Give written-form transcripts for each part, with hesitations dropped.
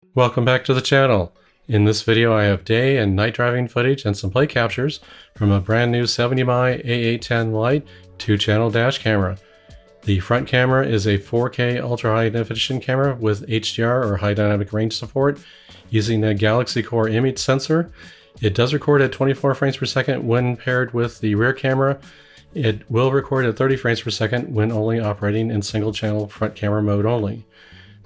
Welcome back to the channel. In this video I have day and night driving footage and some plate captures from a brand new 70mai A810 Lite 2-channel dash camera. The front camera is a 4K ultra high definition camera with HDR or high dynamic range support using a Galaxy Core image sensor. It does record at 24 frames per second when paired with the rear camera. It will record at 30 frames per second when only operating in single channel front camera mode only.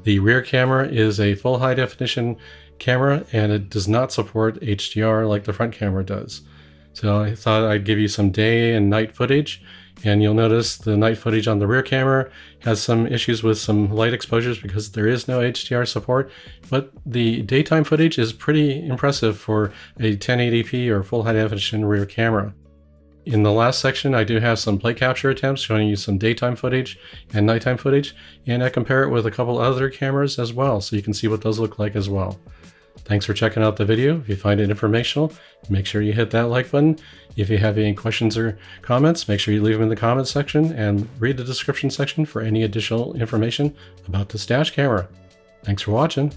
The rear camera is a full high definition camera and it does not support HDR like the front camera does. So I thought I'd give you some day and night footage, and you'll notice the night footage on the rear camera has some issues with some light exposures because there is no HDR support, but the daytime footage is pretty impressive for a 1080p or full high definition rear camera. In the last section, I do have some plate capture attempts showing you some daytime footage and nighttime footage, and I compare it with a couple other cameras as well, so you can see what those look like as well. Thanks for checking out the video. If you find it informational, make sure you hit that like button. If you have any questions or comments, make sure you leave them in the comments section and read the description section for any additional information about this dash camera. Thanks for watching.